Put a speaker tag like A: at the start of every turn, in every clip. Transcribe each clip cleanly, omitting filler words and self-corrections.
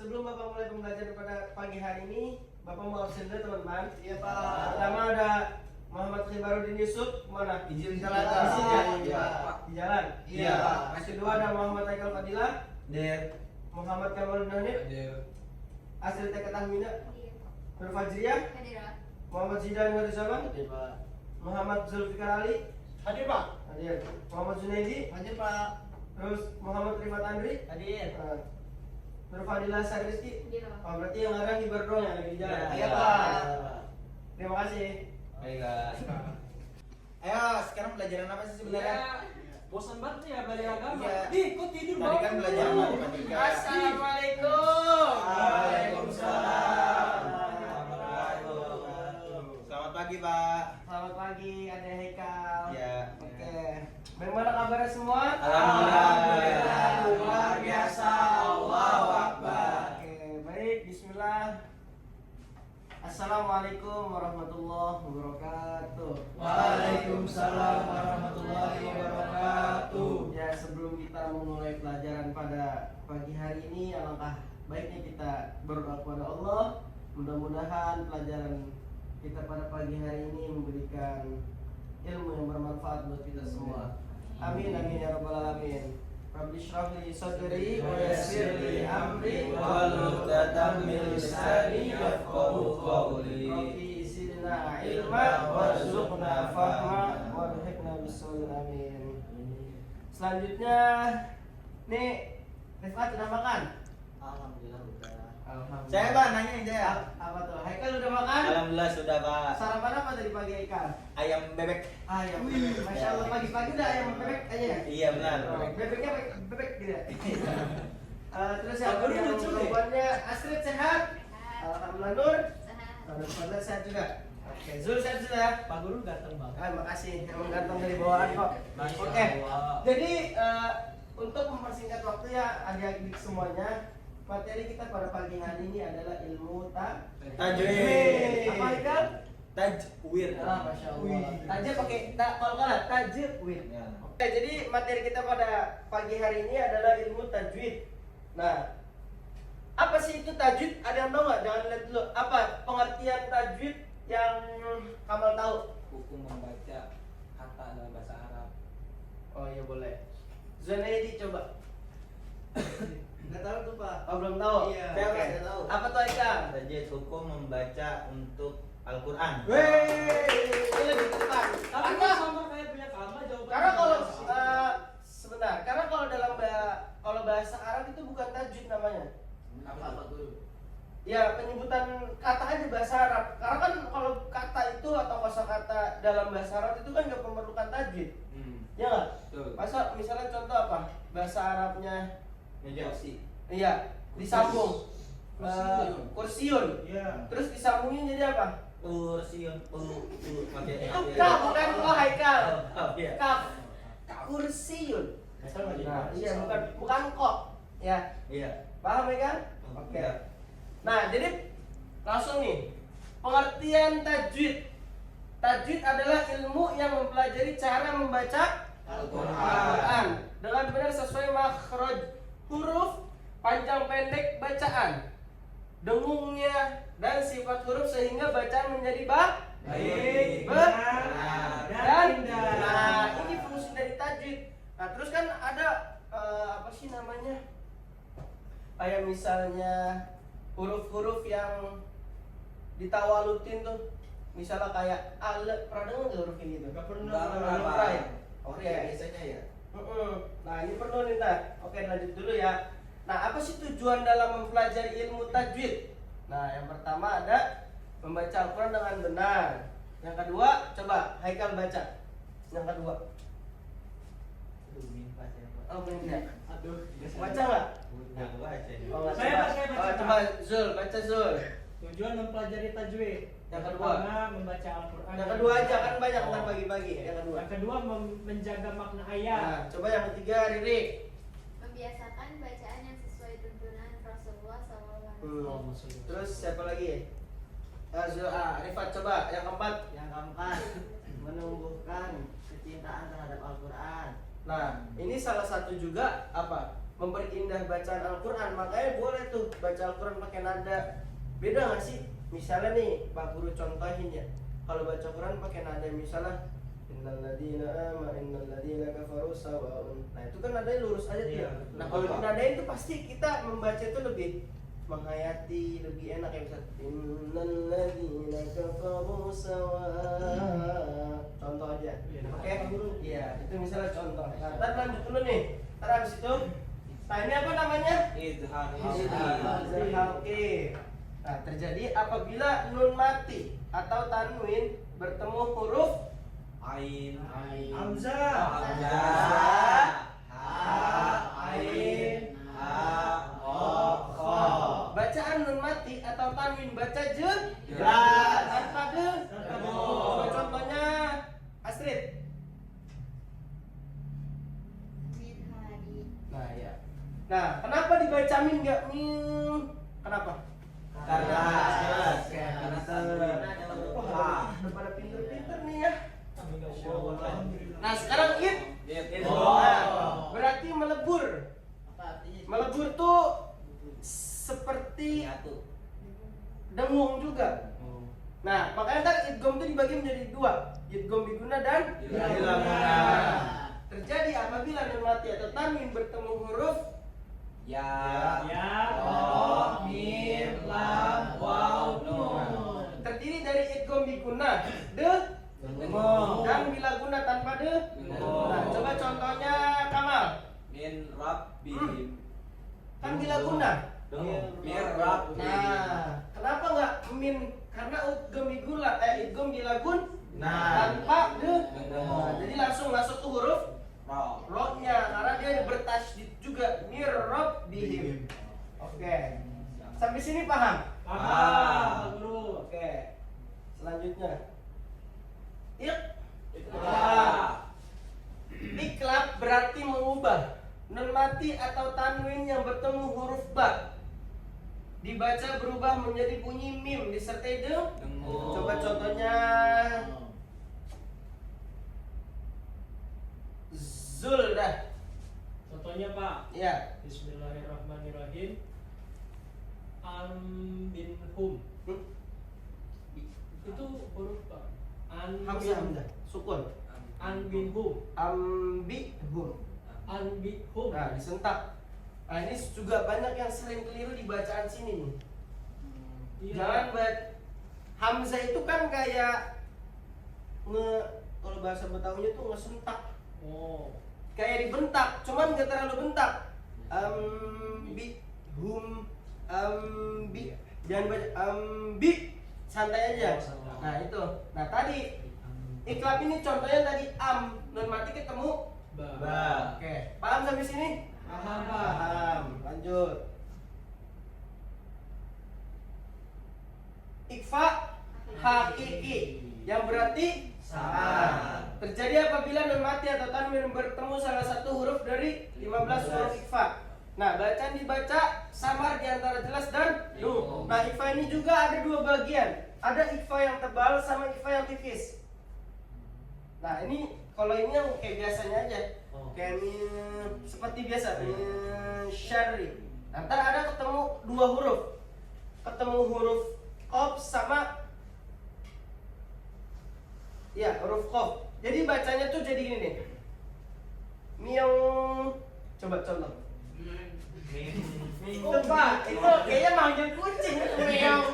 A: Sebelum Bapak mulai pembelajaran pada pagi hari ini, Bapak mau absen dulu teman-teman.
B: Iya Pak.
A: Pertama ada Muhammad Khibarudin Yusuf, mana?
B: Izin
A: Di
B: jalan.
A: sini ya?
B: Iya.
A: Di jalan?
B: Iya.
A: Yang kedua ada Muhammad Haikal Fadilah,
B: Der.
A: Muhammad Kamal Hanif,
B: Der.
A: Asri Teka Tahmina,
C: Hadir.
A: Nur Fajriyah,
C: Hadirat.
A: Muhammad Zidan Warisaman,
B: Hadir Pak.
A: Muhammad Zulfikar Ali,
B: Hadir Pak.
A: hadir. Muhammad Junaidi,
B: Hadir Pak.
A: terus Muhammad Rifat Andri,
B: Hadir.
A: Nur Fadilah Sarizki.
C: Hadir.
A: Oh, berarti yang ada Hibar doang yang lagi di jalan.
B: Iya Pak.
A: Terima kasih.
B: Baik. Ayo, sekarang pelajaran apa sih sebenarnya?
D: Bosan banget nih ya belajar agama.
B: Iya.
D: Ih, kok tidur
B: Tadi
D: banget?
B: kan belajar matematika.
A: Assalamualaikum.
B: Waalaikumsalam. Selamat pagi Pak.
A: Selamat pagi, Ade Haikal.
B: Ya.
A: Oke. Bagaimana kabarnya semua?
B: Alhamdulillah. Luar biasa. Allahu Akbar.
A: Oke, baik. Bismillah. Assalamualaikum warahmatullahi wabarakatuh.
B: Waalaikumsalam warahmatullahi wabarakatuh.
A: Ya, sebelum kita memulai pelajaran pada pagi hari ini, alangkah baiknya kita berdoa kepada Allah. Mudah-mudahan pelajaran kita pada pagi hari ini memberikan ilmu yang bermanfaat buat kita semua. Amin amin ya rabbal alamin. Rabbi shrah li sadri wa yassir li amri
B: Wahlul 'uqdatam min lisani yafqahu qawli.
A: Rabbi zidna ilma warzuqna fahma warzuqna bis-shawli amin. Selanjutnya nih Rifat udah makan?
B: Alhamdulillah udah.
A: Alhamdulillah.
B: Saya Pak nanya aja ya.
A: Apa tuh? Haikal udah makan?
B: Alhamdulillah sudah Pak.
A: Sarapan apa tadi pagi Haikal?
B: Ayam bebek.
A: Ayam bebek. Masya Allah pagi-pagi udah ayam bebek aja ya?
B: Iya benar.
A: Bebeknya bebek gitu ya? Terus yang
D: Aku
A: yang
D: lucu nih.
A: perempuannya Astrid sehat? Alhamdulillah. Nur?
C: Sehat.
A: Alhamdulillah sehat juga. Oke, Zul sehat sudah?
D: Pak Guru ganteng banget.
A: Makasih, emang ganteng dari bawaan kok.
D: Masya
A: Oke,
D: Allah.
A: jadi untuk mempersingkat waktu ya adik-adik semuanya, materi kita pada pagi hari ini adalah ilmu
B: Tajwid.
A: Apa Haikal?
B: Tajwid.
A: Masya Allah. Tajwid pakai kalau kalah tajwid.
B: Ya.
A: Oke, jadi materi kita pada pagi hari ini adalah ilmu tajwid. Nah, apa sih itu tajwid? Ada yang tahu nggak? Jangan lihat dulu. Apa pengertian tajwid yang Kamal tahu?
D: Hukum membaca kata dalam bahasa Arab.
A: Oh iya boleh. Zunaidi coba.
B: Enggak tahu tuh Pak.
A: Oh belum tahu.
B: Iya.
A: Oke.
B: Nggak tahu.
A: Apa tuh Aika?
B: Tajwid hukum membaca untuk Al-Qur'an.
A: Ini lebih cepat.
D: Tapi
A: Karena
D: kok sama kayak punya Kamal jawabannya.
A: karena kalau sebentar, karena kalau dalam kalau bahasa Arab itu bukan tajwid namanya.
B: Apa tuh?
A: Ya penyebutan kata aja bahasa Arab. Karena kan kalau kata itu atau kosakata dalam bahasa Arab itu kan nggak memerlukan tajwid. Ya nggak?
D: Betul.
A: Masa misalnya contoh apa? Bahasa Arabnya
B: Meja.
A: iya disambung kursiun.
B: Iya.
A: Terus disambungin jadi apa?
B: Kursiun. Pakai
A: Itu kaf bukan kok Haikal.
B: Oh, iya.
A: Kaf. Kursiun. Nah, iya bukan kok. Ya.
B: Iya.
A: Paham ya kan? Oke. Nah, jadi langsung nih. Pengertian tajwid. Tajwid adalah ilmu yang mempelajari cara membaca Al-Quran dengan benar sesuai makhraj huruf, panjang pendek bacaan, dengungnya dan sifat huruf sehingga bacaan menjadi baik, benar dan indah. Nah, ini fungsi dari tajwid. Nah, terus kan ada apa sih namanya? Kayak misalnya huruf-huruf yang ditawalutin tuh. Misalnya kayak pernah dengar nggak huruf ini tuh?
B: Nggak pernah.
A: Huruf rai. Oke.
B: biasanya ya.
A: Nah ini perlu nih Tar. Oke lanjut dulu ya. Nah apa sih tujuan dalam mempelajari ilmu tajwid? Nah yang pertama ada membaca Al-Quran dengan benar. Yang kedua coba Haikal baca. Yang kedua.
B: Aduh, minta saya.
A: Oh benar.
D: Aduh.
A: Baca nggak?
B: Udah baca ini.
A: Oh nggak
D: Saya
A: coba.
D: baca,
A: Oh, coba Zul baca Zul.
D: Tujuan mempelajari tajwid.
A: Yang kedua.
D: Pertama membaca Al-Qur'an.
A: Yang kedua aja kan banyak ntar
D: Oh.
A: pagi-pagi. Yang kedua.
D: Yang kedua menjaga makna ayat.
A: Nah coba yang ketiga Riri.
C: Membiasakan bacaan yang sesuai tuntunan Rasulullah SAW.
A: Terus siapa lagi? Rifat coba yang keempat.
E: Yang keempat, menumbuhkan kecintaan terhadap Al-Quran.
A: Nah, ini salah satu juga apa? memperindah bacaan Al-Quran, makanya boleh tuh baca Al-Quran pakai nada. Beda nggak sih? Misalnya nih, Pak Guru contohin ya. Kalau baca Quran pakai nada misalnya innal ladzina kafaru sawa'un. Nah, itu kan nadanya lurus aja tuh.
D: Iya,
A: Nah, kalau dinadain itu pasti kita membaca itu lebih menghayati, lebih enak ya. Bisa innal ladzina kafaru sawa'. Contoh aja.
D: Iya,
A: Oke?
D: Pak Guru.
A: Iya, itu misalnya contoh. Nah, ntar lanjut dulu nih. Ntar habis itu. Nah, ini apa namanya?
B: Izhar.
A: Izhar. Oke. Nah, terjadi apabila nun mati atau tanwin bertemu huruf
B: Ain.
D: Hamzah.
B: Hamzah. Ain.
A: bacaan nun mati atau tanwin baca jelas tanpa de. Coba contohnya Astrid.
C: Midhari.
A: Nah, ya. Nah, kenapa dibaca min nggak min? Kenapa?
B: Karena jelas.
A: Karena
B: Karena
A: wah, udah pada pinter-pinter nih ya. Nah, sekarang id.
B: Oh.
A: Nah, berarti melebur. Melebur tuh seperti dengung juga. Nah, makanya ntar idgham itu dibagi menjadi dua, idgham biguna dan
B: Bila guna.
A: terjadi apabila nun mati atau tanwin bertemu huruf
B: Ya.
D: Ya.
B: Oh, mim, lam, waw, nun.
A: terdiri dari idgham biguna, de dan bila guna tanpa de. Nah, coba contohnya Kamal.
B: Min rabbihim.
A: Kan bila guna.
B: Min rabbihim.
A: Nah, kenapa nggak min? Karena idgham bila gun tanpa de. Nah, jadi langsung masuk ke huruf
B: Ra.
A: ro-nya karena dia bertasydid juga mir-rabbihim. Oke. Sampai sini paham?
D: Paham, Pak Guru.
A: Oke. Selanjutnya.
B: Iqra.
A: Iklab berarti mengubah. Nun mati atau tanwin yang bertemu huruf ba dibaca berubah menjadi bunyi mim disertai de.
B: Dengung.
A: Coba contohnya Zul dah.
D: Contohnya Pak.
A: Ya.
D: Bismillahirrahmanirrahim. Anbinhum. Itu huruf Pak.
A: Hamzah. Sukun.
D: Anbinhum.
A: Ambihum.
D: Anbihum.
A: Nah, disentak. Nah, ini juga banyak yang sering keliru di bacaan sini nih.
D: Iya.
A: Jangan Hamzah itu kan kayak kalau bahasa Betawinya tuh ngesentak.
D: Oh.
A: Kayak dibentak, cuman gak terlalu bentak. Jangan baca santai aja. Nah, itu. Nah, tadi iklab ini contohnya tadi nun mati ketemu
D: Ba.
A: Oke, paham sampai sini?
D: Paham, Pak.
A: Paham. Lanjut. Ikfa hakiki yang berarti
B: Sama.
A: terjadi apabila nun mati atau tanwin bertemu salah satu huruf dari 15 huruf ikfa. Nah, bacaan dibaca samar di antara jelas dan nu. Nah, ikfa ini juga ada dua bagian. Ada ikfa yang tebal sama ikfa yang tipis. Nah, ini kalau ini yang kayak biasanya aja. Kayak seperti biasa syarri. Nah, ntar ada ketemu dua huruf. Ketemu huruf qaf sama ya, huruf qaf. Jadi bacanya tuh jadi gini nih. Miong. Coba contoh. Itu Pak, itu kayaknya manggil kucing itu miong.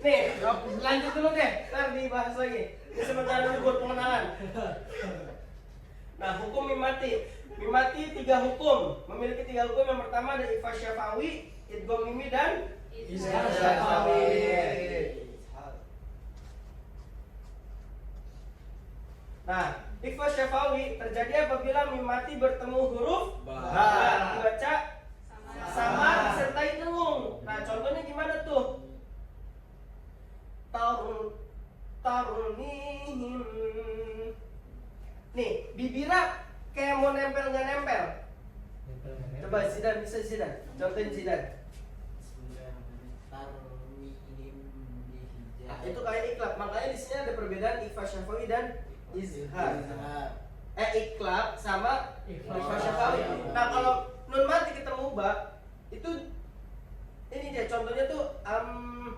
A: Nih, lanjut dulu deh, ntar dibahas lagi. Ini sementara dulu buat pengenalan. Nah, hukum mimati. Mimati tiga hukum. Memiliki tiga hukum. Yang pertama ada ikhfa syafawi, idgham mimi dan
D: Izhar
A: syafawi. Nah, ikhfa syafawi terjadi apabila mimati bertemu huruf ba. Dibaca sama disertai dengung. Nah, contohnya gimana tuh? Tarunihim. Nih, bibira kayak mau nempel nggak nempel. Coba Zidan, bisa Zidan. Contohin Zidan. Nah, itu kayak iklab. Makanya di sini ada perbedaan ikhfa syafawi dan izhar. iklab sama
D: Ikhfa
A: syafawi.
D: syafawi.
A: Nah kalau nun mati ketemu ba itu ini dia contohnya tuh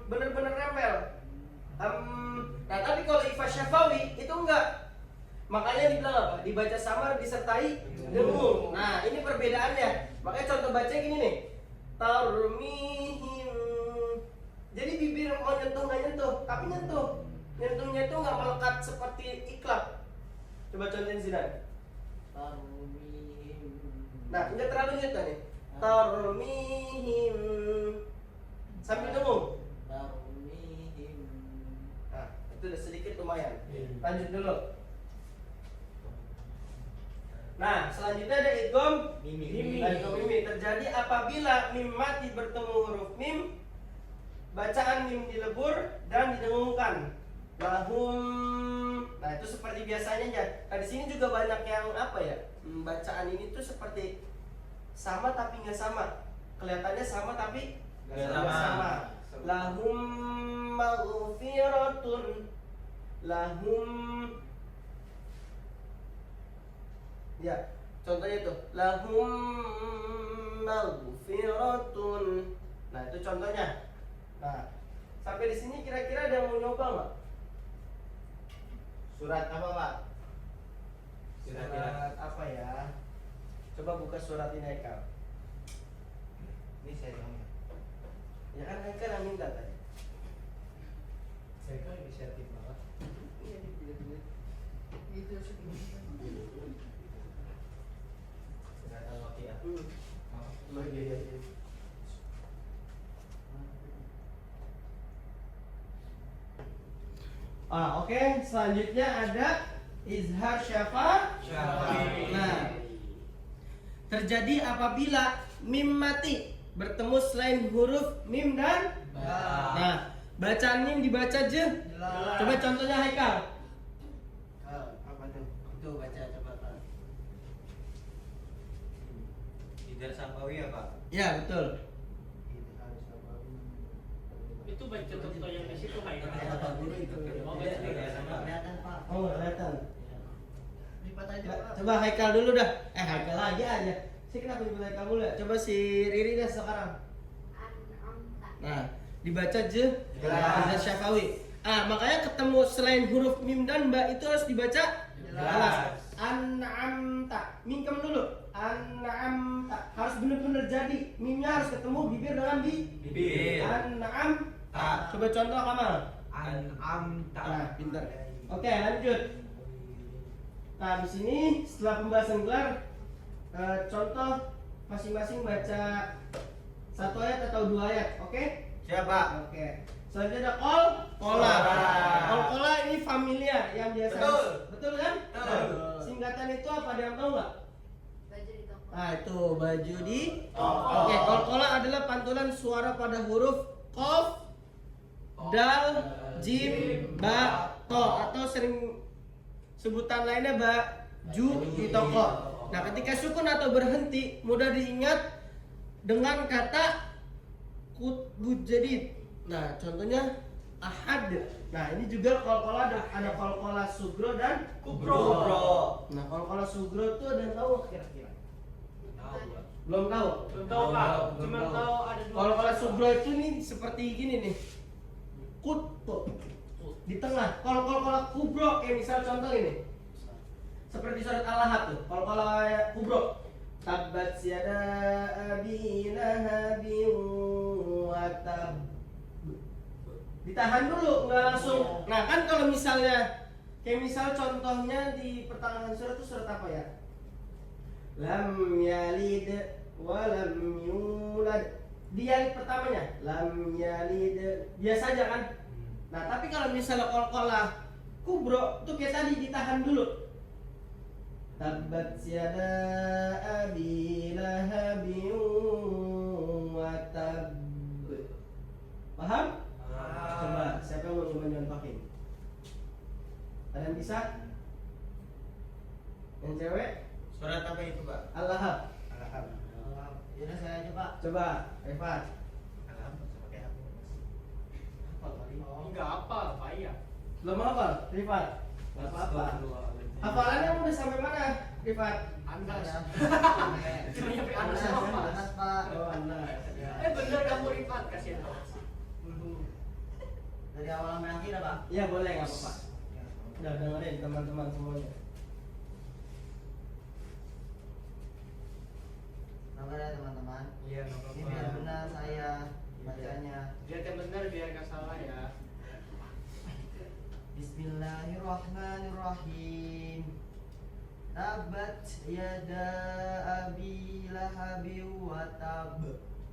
A: bener-bener nempel. Nah tapi kalau ikhfa syafawi itu enggak. Makanya dibilang apa? Dibaca samar disertai dengung. Nah ini perbedaannya. Makanya contoh bacanya gini nih. Tarmihim. Jadi bibir mau nyentuh nggak nyentuh, tapi nyentuh. Nyentuhnya itu nggak melekat seperti iklab. Coba contohin Zidan.
D: Tarmihim.
A: Nah nggak terlalu nyentuh nih. Tarmihim. Sambil dengung.
D: Tarmihim.
A: Nah itu udah sedikit lumayan. Lanjut dulu. Nah, selanjutnya ada idgham
D: Mimi.
A: idgham mimi terjadi apabila mim mati bertemu huruf mim, bacaan mim dilebur dan didengungkan. Lahum. Nah, itu seperti biasanya aja. Nah, di sini juga banyak yang apa ya? Bacaan ini tuh seperti sama tapi nggak sama. Kelihatannya sama tapi
B: Nggak
A: nggak
B: sama.
A: Lahum maghfiratun. Lahum. Ya, contohnya itu lahum maghfiratun. Nah, itu contohnya. Nah, sampai di sini kira-kira ada yang mau nyoba nggak?
B: Surat apa, Pak?
A: Surat apa ya? Coba buka surat ini Haikal.
B: Ini saya dong.
A: Ya kan Haikal yang minta tadi.
D: Saya kan inisiatif banget.
A: Iya, dipilih-pilih. Itu
B: Surat Al-Waqiah.
A: Oh, iya. Oke. Selanjutnya ada izhar syafawi. Nah, terjadi apabila mim mati bertemu selain huruf mim dan
B: Ba.
A: Nah, bacaan mim dibaca je. Coba contohnya Haikal.
B: Apa tuh?
A: Itu baca coba.
B: Izhar syafawi ya, Pak?
A: Ya, betul.
D: Itu baca contoh yang di situ Haikal. Oh,
B: Tidak,
D: baca
B: tidak sama.
A: Oh, kelihatan.
D: Lipat aja, Pak.
A: Coba Haikal dulu dah. Haikal lagi aja. Sih kenapa nyebut Haikal mulu ya? Coba si Riri dah sekarang.
C: An'amta.
A: Nah, dibaca je.
B: Jelas.
A: Izhar syafawi. Makanya ketemu selain huruf mim dan ba itu harus dibaca jelas. An'amta. Mingkem dulu. An'amta. Harus benar-benar jadi. Mimnya harus ketemu bibir dengan
B: Bibir.
A: An'amta. Coba contoh Kamal.
B: An'amta.
A: Nah, pintar. Oke, lanjut. Nah, di sini setelah pembahasan gelar, contoh masing-masing baca satu ayat atau dua ayat, oke?
B: Siapa?
A: Oke. Selanjutnya ada kola. Kola ini familiar yang biasa.
B: Betul.
A: Betul kan?
B: Betul.
A: Singkatan itu apa? Ada yang tahu nggak?
C: Baju di toko.
A: Nah, itu baju di.
B: Toko.
A: Oke, kola adalah pantulan suara pada huruf qaf, dal, jim, ba, to atau sering sebutan lainnya baju di toko. Nah, ketika sukun atau berhenti mudah diingat dengan kata kutbu jadid. Nah, contohnya ahad. Nah, ini juga kol-kola ada kol-kola sugro dan
B: Kubro.
A: Nah, kol-kola sugro itu ada yang tahu nggak kira-kira?
B: Tahu, Pak.
A: Belum tahu.
D: Belum tahu, Pak. Cuma tahu ada dua.
A: Kol-kola sugro itu nih seperti gini nih. Kutub di tengah. Kalau kol-kola kubro kayak misal contoh ini. Seperti surat Al-Lahab tuh. Kol-kola kubro. Tabbat yada abi lahabin wa tab. Ditahan dulu, nggak langsung. Nah, kan kalau misalnya kayak misal contohnya di pertengahan surat itu surat apa ya? Lam yalid wa lam yulad. Di ayat pertamanya lam yalid. Biasa aja kan? Nah, tapi kalau misalnya kol-kola kubro itu kayak tadi ditahan dulu. Tabbat yada abi lahabin wa tab. Paham? Coba siapa yang mau nyontohin? Ada yang bisa? Yang cewek?
B: Surat apa itu, Pak?
A: Al-Lahab.
B: Al-Lahab.
D: Ya saya aja, Pak.
A: Coba, Rifat.
B: Al-Lahab bisa pakai apa?
D: Enggak apa, payah.
A: Belum apa? Rifat. Gak apa-apa. Hafalannya udah sampai mana, Rifat?
D: Anas.
B: Sampai-
D: Cuma nyampe Anas
B: Anas,
D: apa?
B: Anas, Pak.
A: Oh, Anas. Ya.
D: Bener kamu Rifat, kasihan Anas.
B: Dari awal sampai akhir apa?
A: Iya boleh, nggak apa-apa. Udah dengerin teman-teman semuanya.
B: Sabar ya teman-teman.
D: Iya, nggak
B: Ini
D: apa-apa.
B: biar benar saya bacanya.
D: Biar kan bener, biar nggak salah ya.
B: Bismillahirrahmanirrahim. Tabat yada abi lahabi wa tab.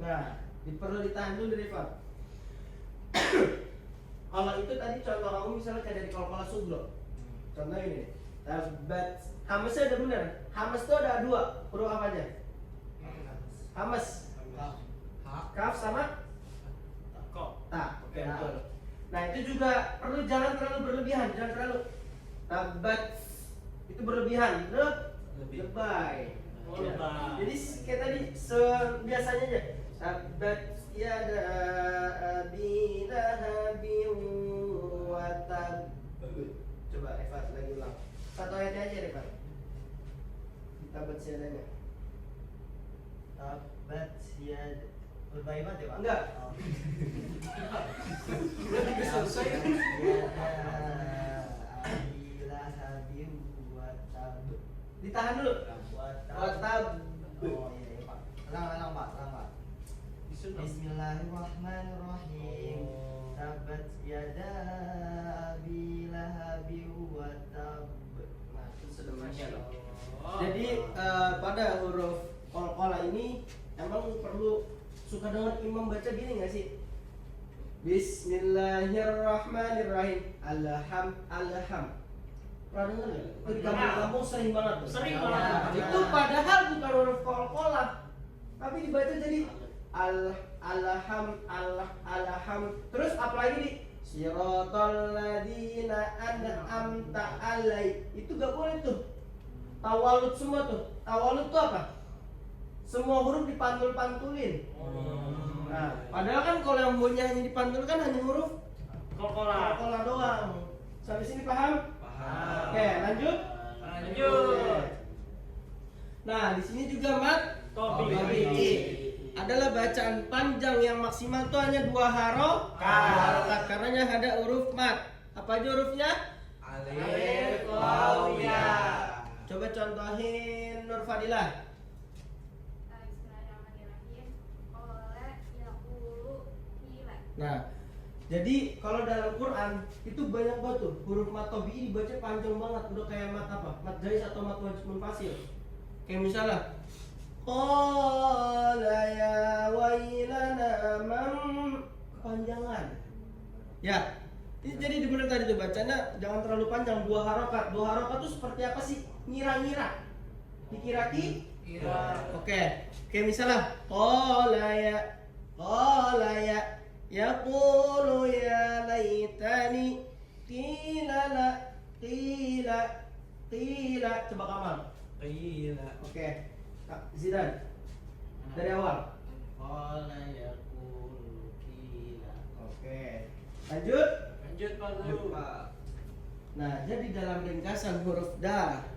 A: Nah, perlu ditahan dulu Rifat. Kalau itu tadi contoh kamu misalnya kayak dari kol-kola sugro. Contoh ini. Tabat. Hamesnya udah bener. Hames itu ada dua. Huruf apa aja? Hames. Kaf sama
D: Kok?
A: ta. Oke,
B: Ta.
A: betul. Nah, itu juga perlu jangan terlalu berlebihan, jangan terlalu tabat itu berlebihan. Lebay.
D: Oh,
A: Ya.
D: lebay.
A: Jadi kayak tadi biasanya aja. Tabat yada abi lahabin wa tab. Coba Eva lagi ulang. Satu ayatnya aja deh, Pak. Tabat yadanya.
B: Tabat yada. Berbahaya banget ya, Pak?
A: Enggak.
B: Oh.
D: Udah selesai.
B: Yada abi lahabi wa tab.
A: Ditahan dulu.
B: Wa
A: Wa tab.
B: Oh iya, iya, Pak. Ulang, Pak. Bismillahirrahmanirrahim. Tabat yada abi lahabi wa tab.
A: Nah, itu sudah
D: Masya
A: masuk.
D: Allah.
A: Jadi pada huruf kol-kola ini emang perlu suka dengar imam baca gini nggak sih? Bismillahirrahmanirrahim. Alham. Pernah dengar nggak? Itu di kampung-kampung sering banget tuh.
D: Sering
A: Nah,
D: banget.
A: itu padahal bukan huruf kol-kola, tapi dibaca jadi alham. Terus apa lagi di Siratal ladzina an'amta alai. Itu gak boleh tuh. Tawalut semua tuh. Tawalut tuh apa? Semua huruf dipantul-pantulin. Nah, padahal kan kalau yang bunyinya hanya dipantulkan hanya huruf
D: Kol-kola.
A: kol-kola doang. Sampai sini paham?
D: Paham.
A: Oke, lanjut.
D: Lanjut.
A: Nah, di sini juga mat
D: Tobi.
A: adalah bacaan panjang yang maksimal tuh hanya 2 harokat karena ada huruf mat. Apa aja hurufnya?
D: Alif, lam, ya.
A: Coba contohin Nur Fadilah.
C: Bismillahirrahmanirrahim. Qala yaqulu hila.
A: Nah, jadi kalau dalam Quran itu banyak banget tuh huruf mat tobi'i dibaca panjang banget, udah kayak mat apa? Mat jais atau mat wajib munfasil. Kayak misalnya qala ya wailana man panjangan. Ya. Ini jadi bener tadi tuh bacanya jangan terlalu panjang, 2 harokat. 2 harokat tuh seperti apa sih? Ngira-ngira. Dikira-kira. Oke. Kayak misalnya qala ya yaqulu ya laitani qila coba Kamal. Oke. Kak Zidan. Dari awal. Oke. Lanjut.
D: Lanjut Pak Guru.
A: Nah, jadi dalam ringkasan huruf da.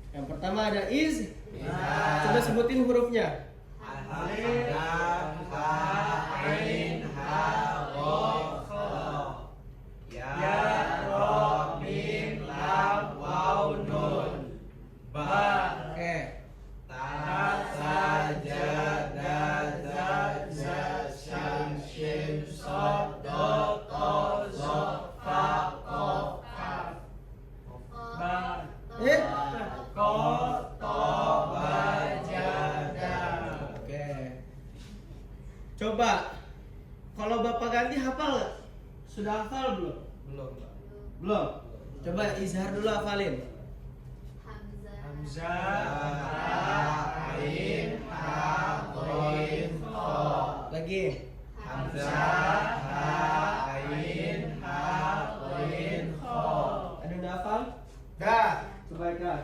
A: Yang pertama ada iz. Coba sebutin hurufnya.
B: Alif, lam, ha, ain, ha, ro, kho. Ya, ro, mim, lam, waw, nun. Ba.
A: Oke.
B: Ta, sa, ja, da, za, za, sham, shim, sod, do, to, zo, fa, kof, kaf. Ba.
A: Eh?
B: Ko, to, ba, ja, da.
A: Oke. Coba kalau Bapak ganti hafal nggak? Sudah hafal belum?
B: Belum.
A: Belum. Coba Izhar dulu hafalin.
C: Hamzah.
B: Ain, ha, ghain, kha.
A: Lagi.
B: Hamzah, ha, ain, ha, ghain, kha.
A: Ada udah hafal?
B: Da.
A: Coba Eka.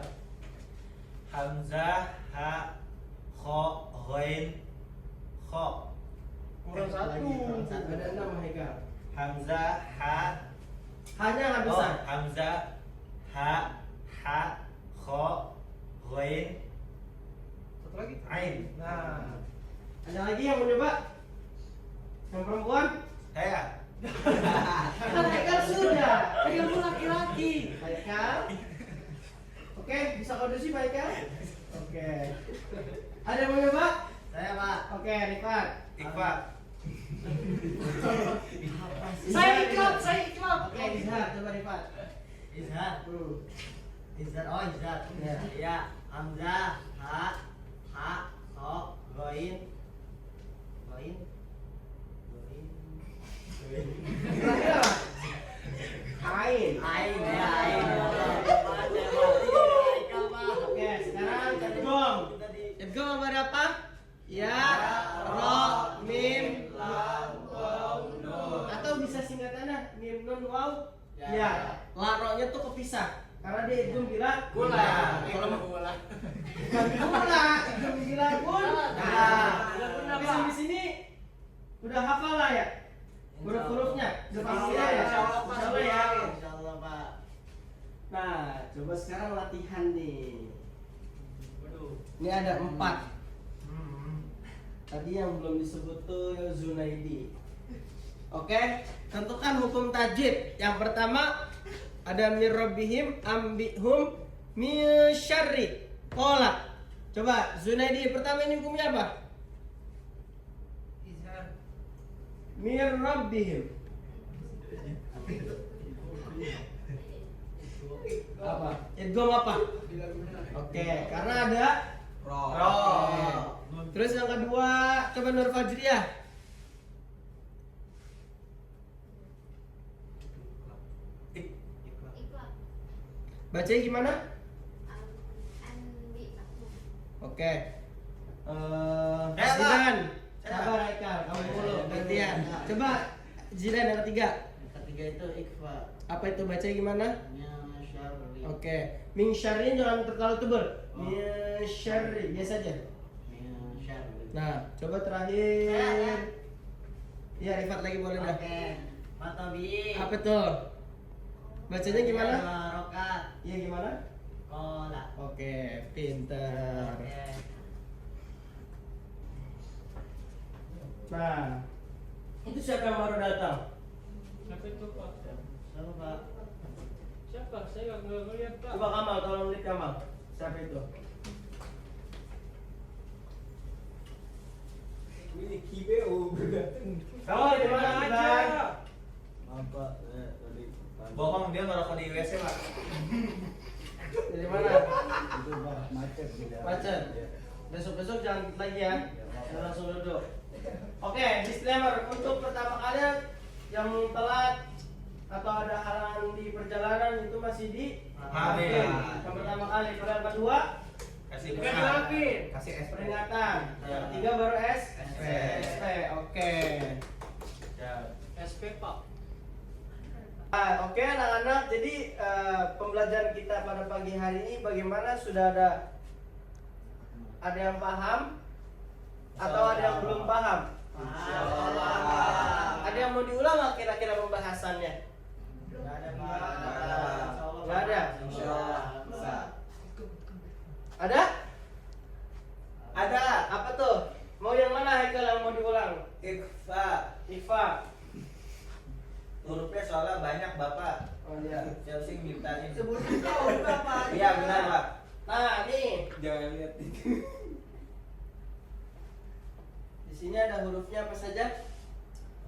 B: Hamzah, ha, kha, ghain, kha.
A: Kurang satu. Ada 6 Eka.
B: Hamzah, ha.
A: Hanya nggak bisa.
B: Hamzah, ha, kho, ghain,
A: Satu lagi.
B: ain.
A: Nah, ada lagi yang mau coba? Yang perempuan?
B: Saya.
A: Kan Haikal sudah. Kan kamu laki-laki. Haikal. Oke, bisa kondisi Pak Haikal? Oke. Ada yang mau coba?
B: Saya, Pak.
A: Oke, Rifat.
B: Iqbal.
D: Saya ikut.
A: Oke, Izhar, coba Rifat.
B: Izhar. Izhar, oh Izhar.
A: Ya.
B: Ya, hamzah, ha, kho, ghain. Ghain.
A: Terakhir apa? Ain.
B: Ain, ya, ain.
A: Oke, sekarang Idgham. Idgham apa apa? Ya, ro, mim, lam, waw, nun. Atau bisa singkatannya mim, nun, waw. Ya, la ro-nya tuh kepisah. Karena dia idgham bila
B: Gula.
A: Kalau mau gula. Bukan gula, idgham bila gula. Nah, sampai sini udah hafal lah ya? Huruf-hurufnya udah pasti ya? Insyaallah ya.
B: Insyaallah, Pak.
A: Nah, coba sekarang latihan nih.
D: Waduh.
A: Ini ada 4. Tadi yang belum disebut tuh Zunaidi. Oke, tentukan hukum tajwid. Yang pertama ada mir rabbihim ambihum min syarri qala. Coba Zunaidi pertama ini hukumnya apa? Mir rabbihim. Apa? Idgham apa? Oke, karena ada
B: Ro.
A: Terus yang kedua, coba Nur Fajriyah.
C: Iqlab.
A: Bacanya gimana?
C: Andi.
A: Oke.
B: Pak.
A: Zidan. Sabar Haikal, kamu dulu gantian. Coba Zidan yang ketiga.
B: Ketiga itu ikfa.
A: Apa itu bacanya gimana?
B: Syarri.
A: Oke. Min syarri jangan terlalu tebal. Min syarri biasa aja.
B: Syarri.
A: Nah, coba terakhir. Iya, Rifat lagi boleh dah.
B: Oke. Matabi.
A: Apa tuh? Bacanya gimana?
B: Rokat.
A: Iya gimana?
B: Kola.
A: Oke, pinter.
B: Oke.
A: Nah, itu siapa yang baru datang?
D: Siapa itu Pak?
B: Siapa, Pak?
D: Siapa? Saya nggak ngeliat Pak.
A: Coba Kamal, tolong lihat Kamal. Siapa itu?
B: Ini KBO berdatang.
A: Kamal di mana Zidan?
B: Apa? Tadi. Bohong, dia ngerokok di WC, Pak.
A: Dari mana?
B: Itu, Pak. Macet.
A: Macet. Besok-besok jangan lagi ya. Jangan langsung duduk. Oke, disclaimer untuk pertama kali yang telat atau ada halangan di perjalanan itu masih di
B: Maafin.
A: Yang pertama kali, kalau yang kedua
B: Kasih
A: bukan dimaafin.
B: Kasih SP.
A: Peringatan. Yang ketiga baru
B: SP.
A: SP. Oke.
B: Ya.
D: SP Pak.
A: Nah, oke anak-anak, jadi pembelajaran kita pada pagi hari ini bagaimana, sudah ada yang paham atau ada yang belum paham? Ada yang mau diulang nggak kira-kira pembahasannya? Nggak ada. Ada? Ada. Apa tuh? Mau yang mana Haikal yang mau diulang?
B: Ikfa.
A: Ifa.
B: Hurufnya soalnya banyak, Bapak.
A: Oh iya.
B: Chelsea mintain.
A: Sebutin kau berapa?
B: Iya, benar, Pak.
A: Nah, nih.
B: Jangan lihat itu.
A: Di sini ada hurufnya apa saja?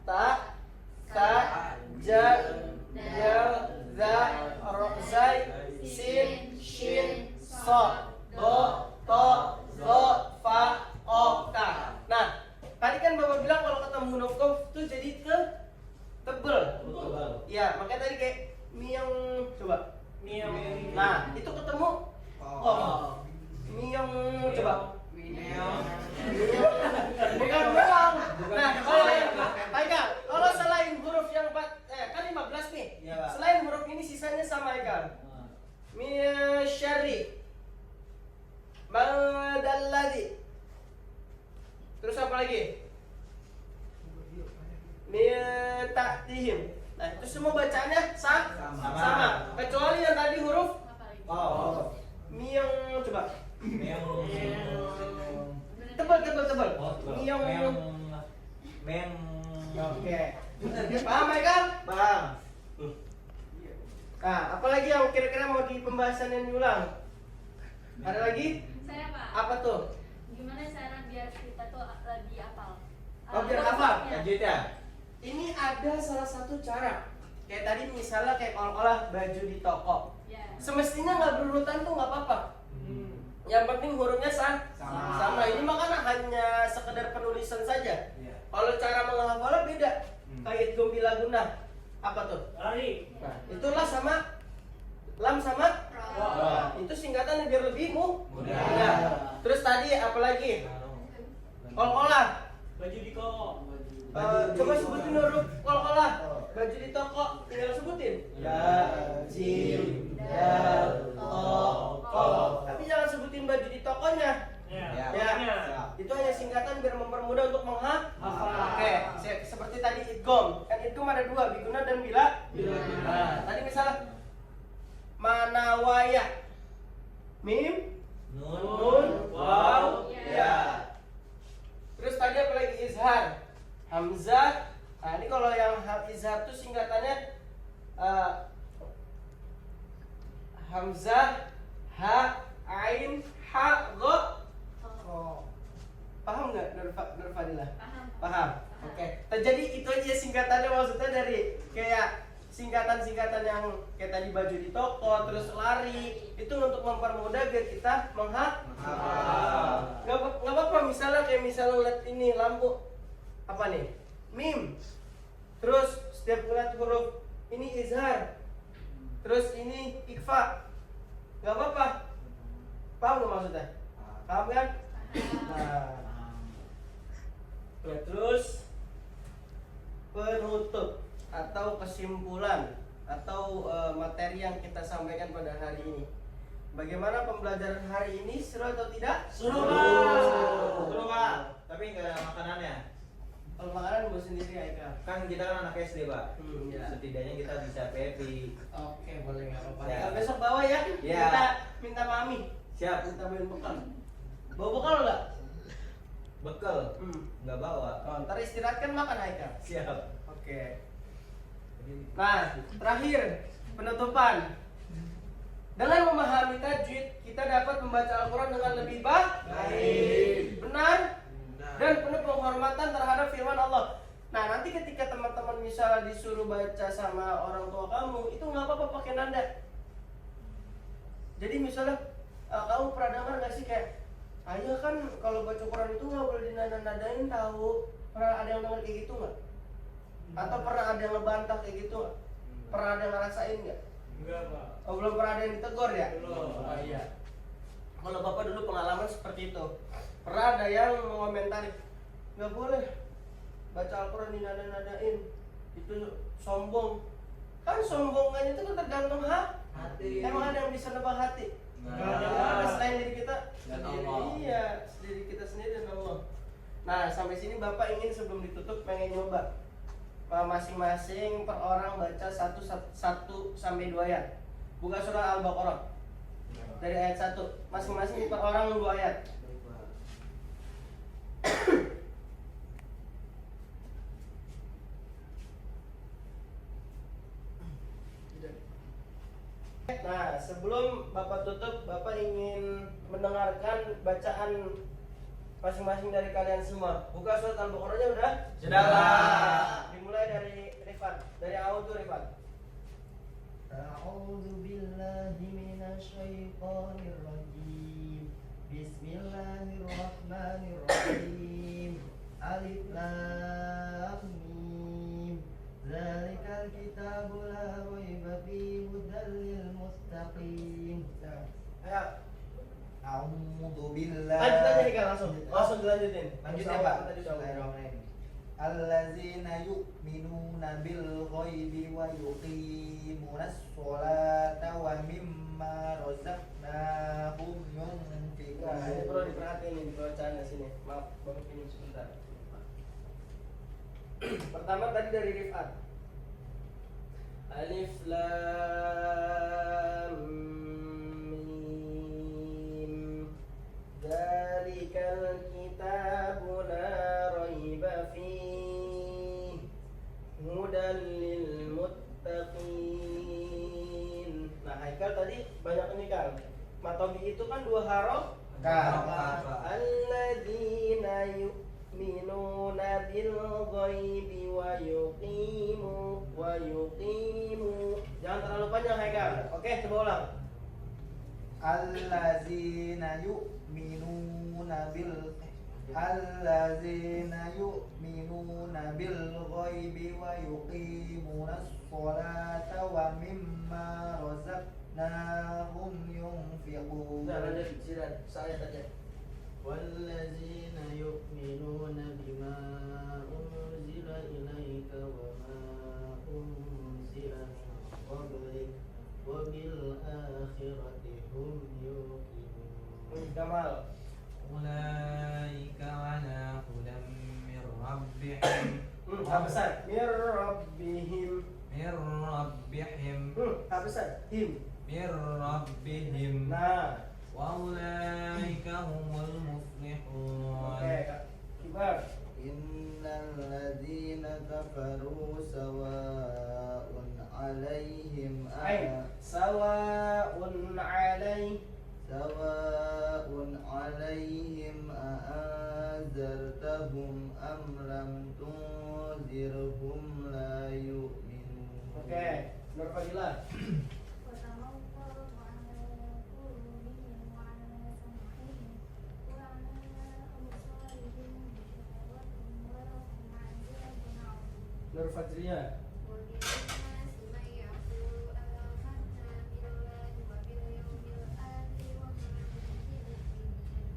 A: Ta, ka, ja, dal, za, ro, zai, sin, shin, so, do, to, zo, fa, o, ka. Nah, tadi kan Bapak bilang kalau ketemu huruf kof itu jadi tebel. Ya, makanya tadi kayak miang, coba.
D: Miang.
A: Nah, itu ketemu kof. Miang, coba. Bukan belang. Nah, kalau selain huruf yang kan 15 nih.
B: Iya, Pak.
A: Selain huruf ini sisanya sama ya kan? Misyari. Madalladi. Terus apa lagi? Min ta'tihim. Nah, itu semua bacaannya sama. Kecuali yang tadi huruf
B: Oh.
A: Miong coba.
B: Meong.
A: Tebal.
B: Oh,
A: Miong.
B: Meong.
A: Oke. Paham Michael?
B: Paham.
A: Nah, apalagi yang kira-kira mau di pembahasan yang diulang? Ada lagi?
C: Saya Pak.
A: Apa tuh?
C: Gimana cara biar kita tuh lebih hafal?
A: Oh, biar hafal?
C: konsepnya.
B: Lanjut ya.
A: Ini ada salah satu cara. Kayak tadi misalnya kayak olah baju di toko.
C: Ya.
A: Semestinya nggak berurutan tuh nggak apa-apa. Yang penting hurufnya sama. Ini makanya hanya sekedar penulisan saja.
B: Iya.
A: Kalau cara menghafalnya beda. Kayak Gombila Guna. Apa tuh?
D: Lari.
A: Nah, itulah sama lam sama
C: Ra.
A: itu singkatannya biar lebih
B: Mudah.
A: mudah. Terus tadi apa lagi? Kol-kolah.
D: Baju di koko.
A: Coba sebutin huruf kol-kolah. Baju di toko, tinggal sebutin. Ya, jim, dal, to. Tapi jangan sebutin baju di tokonya.
D: Ya.
A: Ya, itu hanya singkatan biar mempermudah untuk menghafal. Oke, seperti tadi idgom. Kan idgom ada dua, biguna dan bila. Nah, tadi misalnya manawaya. Mim, nun, waw, ya. Terus tadi apa lagi? Izhar, hamzah. Nah, ini kalau yang izhar itu singkatannya hamzah, ha, ain, ha, go. Oh. Paham nggak Nurfadila? Paham. Oke. Jadi itu aja singkatannya, maksudnya dari kayak singkatan-singkatan yang kayak tadi baju di toko, terus lari, itu untuk mempermudah biar kita menghafal. Nggak apa-apa misalnya kayak misalnya ngeliat ini lampu apa nih? Mim. Terus setiap ngeliat huruf ini izhar. Terus ini ikfa. Nggak apa-apa. Paham nggak maksudnya? Paham kan? Nah, terus penutup atau kesimpulan atau materi yang kita sampaikan pada hari ini. Bagaimana pembelajaran hari ini, seru atau tidak?
D: Seru,
B: Pak. Tapi nggak ada makanannya.
A: Kalau makanan gue sendiri Aika.
B: Kan kita kan anak SD, Pak.
A: Ya.
B: Setidaknya kita bisa PP.
A: Oke, boleh nggak apa-apa.
B: Ya.
A: Nah, besok bawa ya.
B: Ya.
A: Minta mami.
B: Siap.
A: Minta beliin bekal. Bawa bekal nggak?
B: Bekal. Nggak bawa.
A: Oh, ntar istirahat kan makan Aika.
B: Siap.
A: Oke. Nah, terakhir penutupan. Dengan memahami tajwid, kita dapat membaca Al-Quran dengan lebih baik, benar, dan penuh penghormatan terhadap firman Allah. Nah, nanti ketika teman-teman misalnya disuruh baca sama orang tua kamu, itu nggak apa-apa pakai nada. Jadi misalnya kamu pernah dengar nggak sih kayak ayah kan kalau baca Quran itu nggak boleh dinada-nadain, tahu? Pernah ada yang dengar kayak gitu nggak? Atau pernah ada yang ngebantah kayak gitu nggak? Pernah ada yang ngerasain nggak?
D: Enggak, Pak.
A: Oh, belum pernah ada yang ditegur ya?
D: Belum.
A: Oh iya. Kalau bapak dulu pengalaman seperti itu. Pernah ada yang mengomentari, nggak boleh baca Al-Quran dinada-nadain, itu sombong. Kan sombongannya itu kan tergantung hati. Emang ada yang bisa nebak hati?
D: Nggak ada.
A: Selain diri kita
B: Dan
A: sendiri.
B: Allah.
A: Iya, diri kita sendiri dan Allah. Nah, sampai sini bapak ingin sebelum ditutup pengen nyoba masing-masing per orang baca 1 sampai 2 ayat. Buka surah Al-Baqarah dari ayat 1. Masing-masing per orang 2 ayat. Nah, sebelum Bapak tutup, Bapak ingin mendengarkan bacaan masing-masing dari kalian semua. Buka surat Al-Baqarahnya udah?
B: Sudah, Pak.
A: Dimulai dari Rifan, dari A'udzu Rifan.
E: أعوذ بالله من الشيطان الرجيم بسم الله الرحمن الرحيم ألف لام ميم ذلك الكتاب لا ريب فيه هدى للمتقين
A: Ayo,
E: أعوذ بالله
A: lanjut aja nih Kak, langsung dilanjutin.
E: Lanjut
A: Bisa
E: ya Pak.
A: tadi dong.
E: Bismillahirrahmanirrahim. Allazina yu'minuna bil ghaibi wa yuqimunas sholata wa mimma razaqnahum
A: Nah, ini
E: yunfiqun.
A: perlu diperhatiin nih di bacaannya sini. Maaf, Bapak ini sebentar. Pertama tadi dari Rifat. Alif Lam hudal lil muttaqin. Nah, Haikal tadi banyak ini kan. Matobi itu kan 2 huruf. Alladzina yu'minuna bil ghaibi wa yuqimu. Jangan terlalu panjang Haikal. Oke, coba ulang.
E: Allazina yu'minuna bil ghaibi wa yuqimunas sholata wa mimma razaqnahum yunfiqun.
A: Nah, lanjut silakan. Saya tanya.
F: والذين يؤمنون بما أنزل إليك وما أنزل من قبلك وبالآخرة هم يوقنون.
A: Kamal.
B: Ulaika ala hudan min rabbihim.
A: Habisan. Mir rabbihim. Habisan. Him.
B: Mir rabbihim.
A: Nah.
B: Wa ulaika humul muflihun.
A: Oke, Kak. Kibar.
F: Innal ladzina kafaru sawa'un 'alaihim
A: Sawa'un
F: alaihim a'anzartahum am lam tunzirhum la yu'minun.
A: Oke, Nur Fadilah. Nur Fajriya.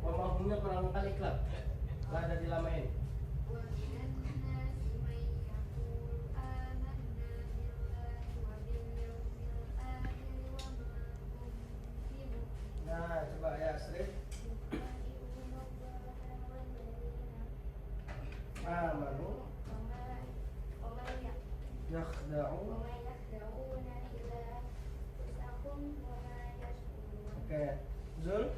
A: Wamahumnya kurang kali klub. Lah ada dilamain. Nah, coba ya, Sri. Amanu yakhda'u. Oke, Zul.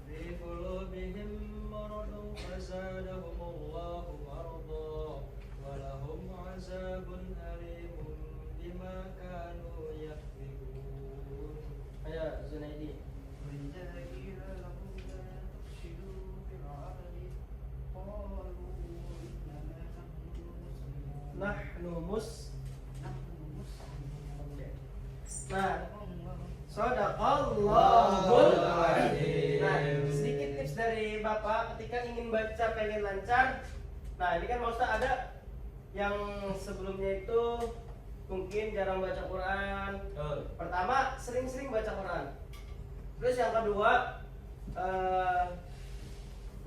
F: Fi qulubihim maradun fazadahum Allahu marada wa lahum 'azabun alimun bima kanu yakzibun.
A: Ayo, Zunaidi.
F: وإذا قيل لهم لا تفسدوا في الأرض قالوا إنما نحن مسلمون.
A: Oke. Nah, Shadaqallahul Adzim. Nah, sedikit tips dari Bapak ketika ingin baca pengen lancar. Nah, ini kan maksudnya ada yang sebelumnya itu mungkin jarang baca Quran. Pertama, sering-sering baca Quran. Terus yang kedua,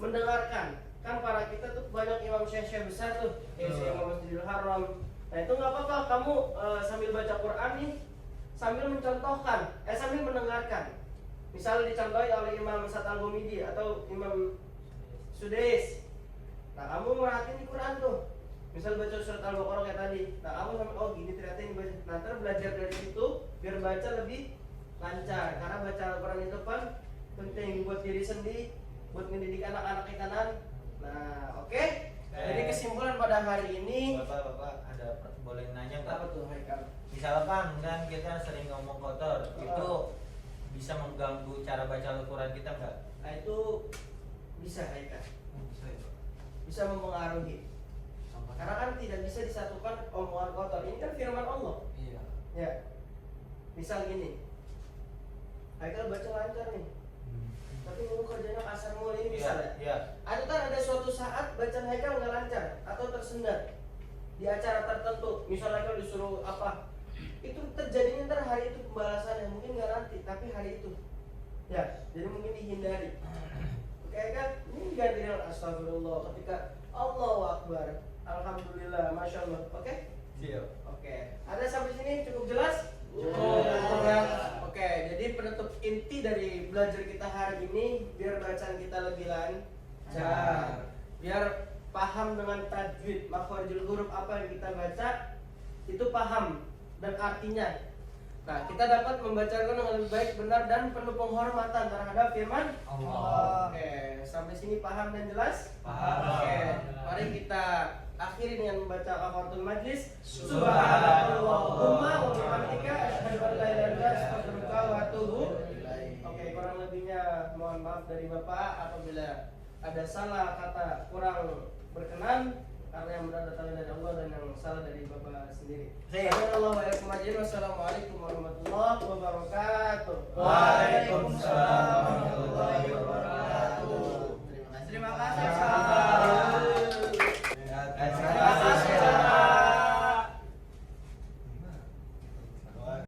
A: mendengarkan. Kan para kita tuh banyak imam syekh besar tuh, kayak Imam Masjidil Haram. Nah, itu nggak apa-apa kamu sambil baca Quran nih, sambil mencontohkan, sambil mendengarkan. Misalnya dicontohi oleh Imam Sat Al-Ghumidi atau Imam Sudais. Nah, kamu merhatiin di Quran tuh. Misal baca surat Al-Baqarah kayak tadi. Nah, kamu sampai oh gini ternyata ini baca. Nah, ntar belajar dari situ biar baca lebih lancar. Karena baca Al-Quran itu kan penting buat diri sendiri, buat mendidik anak-anak kita nan. Nah, oke. Jadi kesimpulan pada hari ini,
B: Bapak ada boleh nanya nggak?
A: apa tuh Haikal?
B: Misalkan kan kita sering ngomong kotor, itu bisa mengganggu cara baca Al-Quran kita nggak?
A: Nah, itu bisa Haikal.
B: Bisa ya.
A: Bisa mempengaruhi. Karena kan tidak bisa disatukan omongan kotor. Ini kan firman Allah.
B: Iya.
A: Ya. Misal gini. Haikal baca lancar nih. Tapi ngomong kerjanya kasar mulu ini bisa ya?
B: Iya.
A: Ada kan ada suatu saat bacaan Haikal nggak lancar atau tersendat di acara tertentu. Misal Haikal disuruh apa? Itu terjadinya ntar hari itu pembalasannya, mungkin nggak nanti, tapi hari itu. Ya, jadi mungkin dihindari. Oke kan? Ini ganti dengan astagfirullah ketika Allahu Akbar. Alhamdulillah, masya Allah. Oke?
B: Iya.
A: Oke. Ada sampai sini cukup jelas? Oke, jadi penutup inti dari belajar kita hari ini biar bacaan kita lebih lancar, biar paham dengan tajwid, makharijul huruf apa yang kita baca itu paham dan artinya. Nah, kita dapat membaca dengan lebih baik, benar dan penuh penghormatan terhadap firman
B: Allah.
A: Oke, sampai sini paham dan jelas?
B: Paham.
A: Oke, mari kita akhiri dengan membaca kafaratul majlis. Subhanallahumma wa bihamdika asyhadu an la ilaha illa anta astaghfiruka wa atubu ilaik. Oke, kurang lebihnya mohon maaf dari Bapak apabila ada salah kata kurang berkenan, karena yang benar datangnya dari Allah dan yang salah dari Bapak sendiri. Wassalamualaikum warahmatullahi wabarakatuh.
B: Waalaikumsalam warahmatullahi wabarakatuh.